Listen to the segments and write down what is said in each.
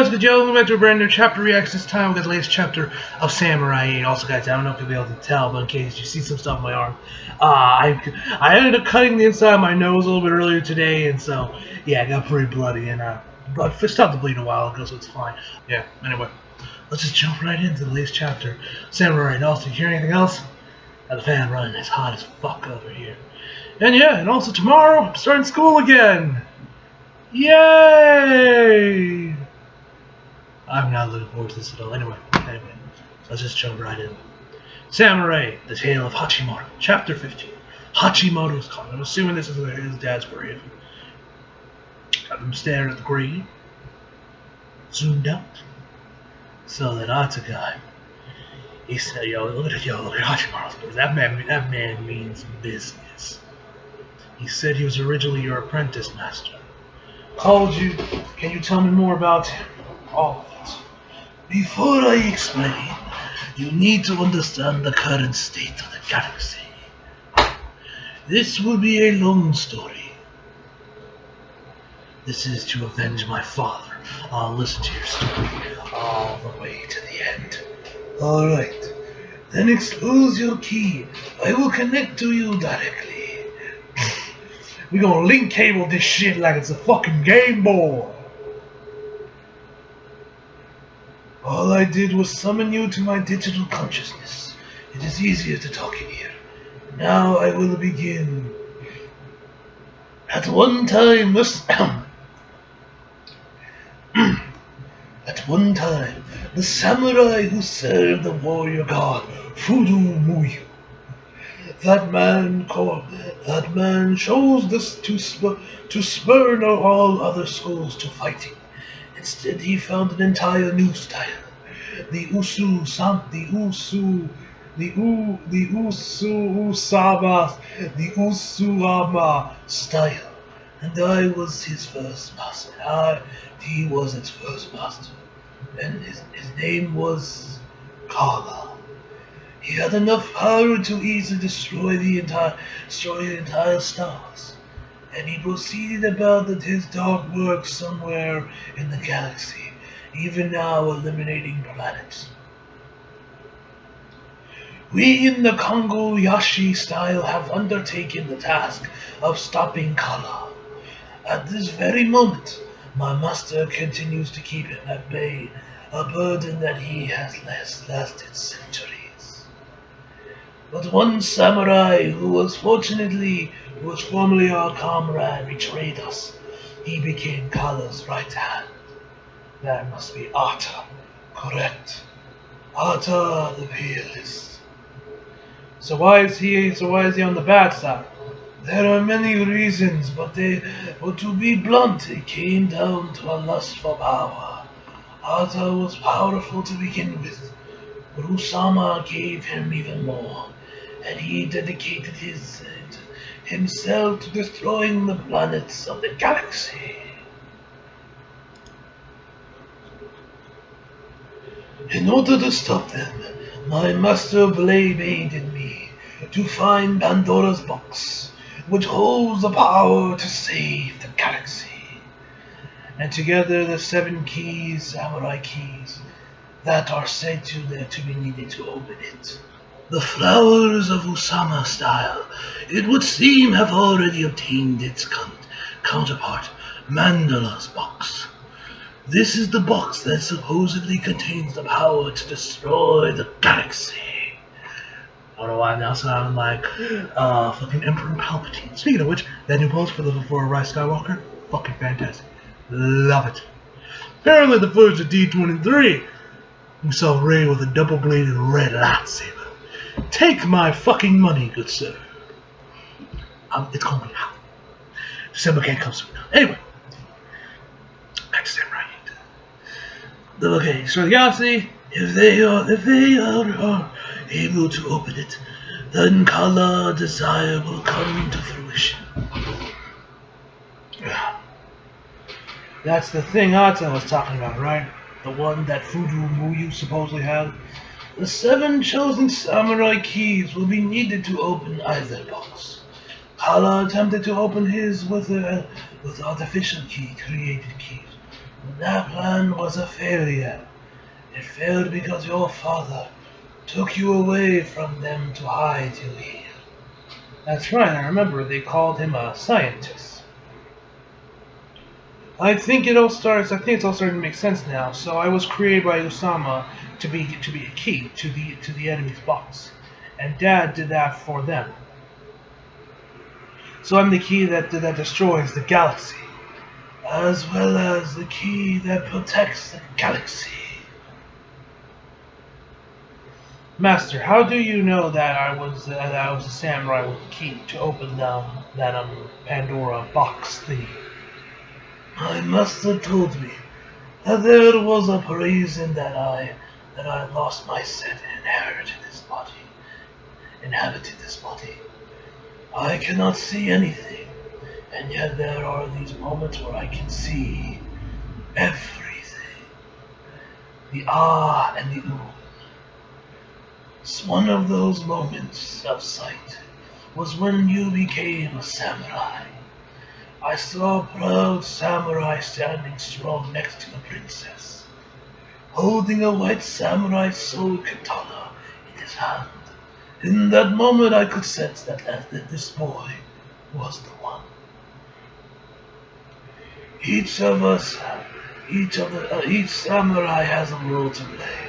What's good, Joe? Welcome back to a brand new chapter reacts. This time we got the latest chapter of Samurai 8. Also, guys, I don't know if you'll be able to tell, but in case you see some stuff on my arm, I ended up cutting the inside of my nose a little bit earlier today, and so, yeah, it got pretty bloody, and but it stopped to bleed a while ago, so it's fine. Yeah, anyway, let's just jump right into the latest chapter. Samurai 8. Also, you hear anything else? Got the fan running. It's hot as fuck over here. And yeah, and also tomorrow, I'm starting school again! Yay! I'm not looking forward to this at all. Anyway, let's just jump right in. Samurai, the Tale of Hachimaru, Chapter 15. Hachimaru's calling. I'm assuming this is where his dad's grave. Got him staring at the grave. Zoomed out. So that Atagai, he said, look at Hachimaru's grave. That man means business. He said he was originally your apprentice master. Called you. Can you tell me more about him? All of it. Before I explain, you need to understand the current state of the galaxy. This will be a long story. This is to avenge my father. I'll listen to your story all the way to the end. Alright, then expose your key. I will connect to you directly. We're gonna link cable this shit like it's a fucking Game Boy. All I did was summon you to my digital consciousness. It is easier to talk in here. Now I will begin. At one time, the samurai who served the warrior god Fudu-Muyu. That man chose this to spurn all other schools to fighting. Instead, he found an entire new style, the Usama style, and I was his first master. He was its first master, and his name was Kala. He had enough power to easily destroy the entire stars. And he proceeded about his dark work somewhere in the galaxy, even now eliminating planets. We in the Kongo Yashi style have undertaken the task of stopping Kala. At this very moment, my master continues to keep him at bay, a burden that he has lasted centuries. But one samurai who was formerly our comrade betrayed us. He became Kala's right hand. That must be Ata. Correct. Ata the Peerless. So why is he on the bad side? There are many reasons, but to be blunt, it came down to a lust for power. Ata was powerful to begin with, but Usama gave him even more, and he dedicated himself to destroying the planets of the galaxy. In order to stop them, my master Blade aided me to find Pandora's box, which holds the power to save the galaxy. And together the 7 keys, samurai keys, that are said to be needed to open it. The flowers of Usama style, it would seem, have already obtained its counterpart, Mandala's box. This is the box that supposedly contains the power to destroy the galaxy. I don't know why I'm now sounding like fucking Emperor Palpatine. Speaking of which, that new post for Rise Skywalker, fucking fantastic. Love it. Apparently the footage of D23, we saw Rey with a double-bladed red lightsaber. Take my fucking money, good sir. It's gonna be out. December can't come soon. Anyway, back to Samurai 8. Okay, so the galaxy, if they are able to open it, then Kala desire will come to fruition. That's the thing Ata was talking about, right? The one that Fudu-Muyu supposedly had. The 7 chosen samurai keys will be needed to open either box. Kala attempted to open his with artificial created keys, That plan was a failure. It failed because your father took you away from them to hide you here. That's right, I remember they called him a scientist. I think it's all starting to make sense now. So I was created by Usama to be a key to the enemy's box, and Dad did that for them. So I'm the key that destroys the galaxy, as well as the key that protects the galaxy. Master, how do you know that I was a samurai with the key to open down that Pandora box thing? My master told me that there was a reason that I lost my set and inhabited this body. I cannot see anything, and yet there are these moments where I can see everything. The ah and the ooh. One of those moments of sight was when you became a samurai. I saw a proud samurai standing strong next to the princess, holding a white samurai sword katana in his hand. In that moment I could sense that this boy was the one. Each samurai has a role to play.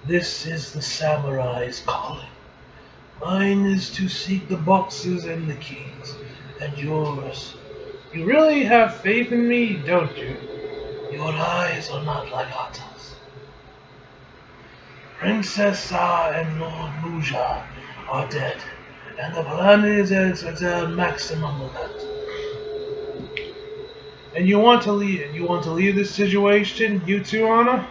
This is the samurai's calling. Mine is to seek the boxes and the keys, and yours. You really have faith in me, don't you? Your eyes are not like Atta's. Princess Sa and Lord Muja are dead, and the planet is at a maximum event. And you want to leave this situation, you too, Anna?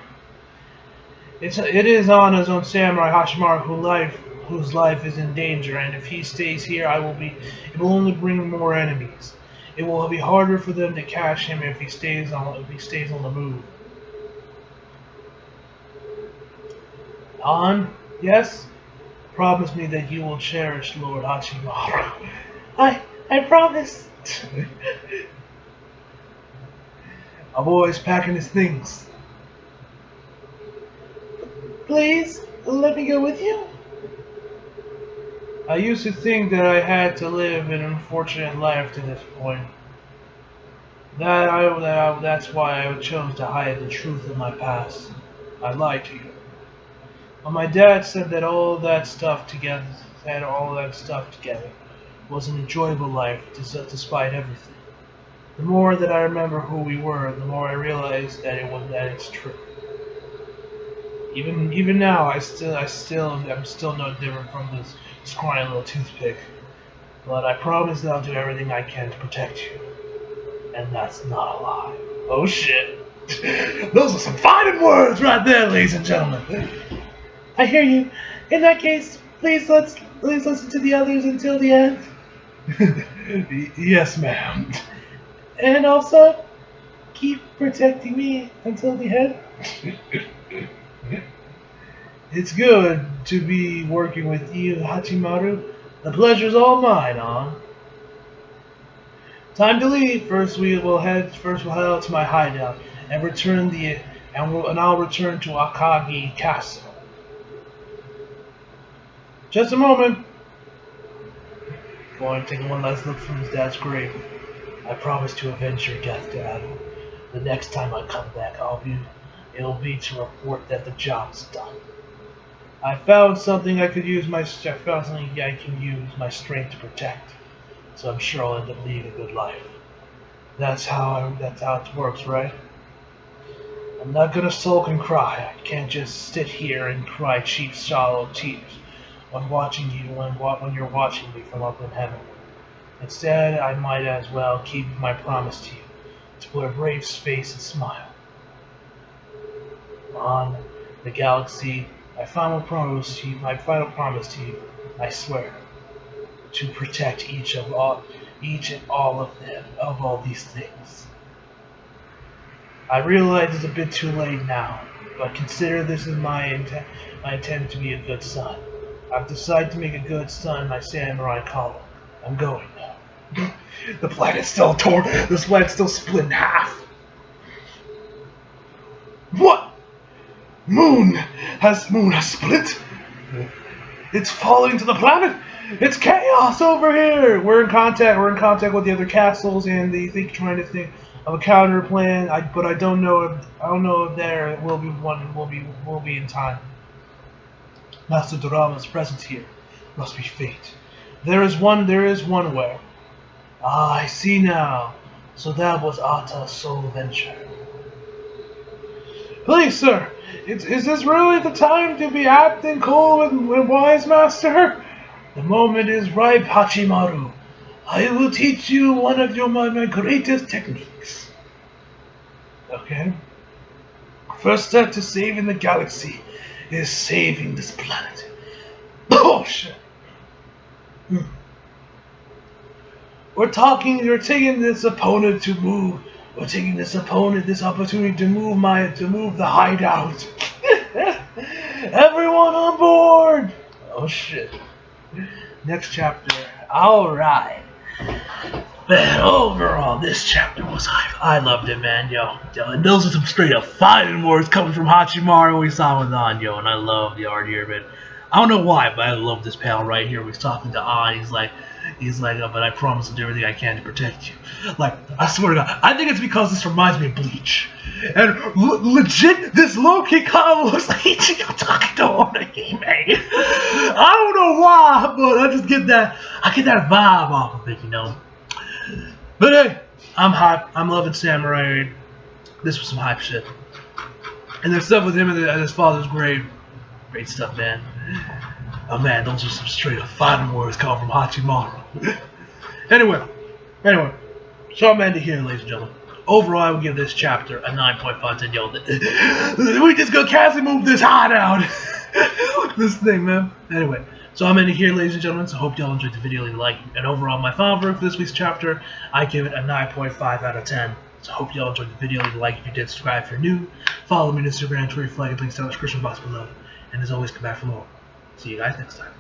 It is Anna's own samurai Hachimaru whose life is in danger, and if he stays here, it will only bring more enemies. It will be harder for them to catch him if he stays on the move. An, yes? Promise me that you will cherish Lord Hachimaru. I promise. Our boy's packing his things. Please, let me go with you. I used to think that I had to live an unfortunate life to this point. That's why I chose to hide the truth of my past. I lied to you. But my dad said that all that stuff together was an enjoyable life despite everything. The more that I remember who we were, the more I realized that it's true. Even now, I'm still no different from this scrawny little toothpick. But I promise that I'll do everything I can to protect you. And that's not a lie. Oh shit. Those are some fighting words right there, ladies and gentlemen. I hear you. In that case, please listen to the others until the end. Yes, ma'am. And also, keep protecting me until the end. It's good to be working with you, Hachimaru. The pleasure's all mine, An. Time to leave. First we'll head out to my hideout and I'll return to Akagi Castle. Just a moment. Going to take one last look from his dad's grave. I promise to avenge your death, Dad. The next time I come back, it'll be to report that the job's done. I found something I can use my strength to protect. So I'm sure I'll end up leading a good life. That's how it works, right? I'm not gonna sulk and cry. I can't just sit here and cry cheap, shallow tears when you're watching me from up in heaven. Instead, I might as well keep my promise to you, to put a brave face and smile. On the galaxy, my final promise to you, I swear, to protect each and all of these things. I realize it's a bit too late now, but consider this as my intent to be a good son. I've decided to make a good son my samurai calling. I'm going now. The planet's still torn. This planet's still split in half. Moon has split. It's falling to the planet. It's chaos over here. We're in contact with the other castles, and they think trying to think of a counter plan. But I don't know if there will be one. Will be in time. Master Dorama's presence here must be fate. There is one way. Ah, I see now. So that was Ata's sole venture. Please, sir, is this really the time to be acting cool and wise, Master? The moment is ripe, Hachimaru. I will teach you one of my greatest techniques. Okay. First step to saving the galaxy is saving this planet. Oh shit. We're taking this opponent to move. We're taking this opportunity to move the hideout. Everyone on board. Oh shit. Next chapter. Alright. Man, overall, this chapter was hype. I loved it, man, yo. And those are some straight up fighting words coming from Hachimaru we saw with An, yo. And I love the art here, man. I don't know why, but I love this panel right here. He's talking to An. He's like, but I promise to do everything I can to protect you. Like, I swear to God, I think it's because this reminds me of Bleach. And legit, this low-key kind of looks like Ichigo talking to Orihime. I don't know why, but I just get that vibe off of it, you know. But hey, I'm hyped. I'm loving Samurai. This was some hype shit. And the stuff with him and his father's great stuff, man. Oh man, those are some straight up fighting words coming from Hachimaru. Anyway, so I'm ending here, ladies and gentlemen. Overall, I would give this chapter a 9.5. Yo, we just gonna casually move this hideout. This thing, man. Anyway, so I'm ending here, ladies and gentlemen. So I hope y'all enjoyed the video. Like, and overall, my final verdict for this week's chapter, I give it a 9.5 out of 10. So I hope y'all enjoyed the video. Leave a like if you did. Subscribe if you're new. Follow me on Instagram, Twitter, flag, and links down in the description box below. And as always, come back for more. See you guys next time.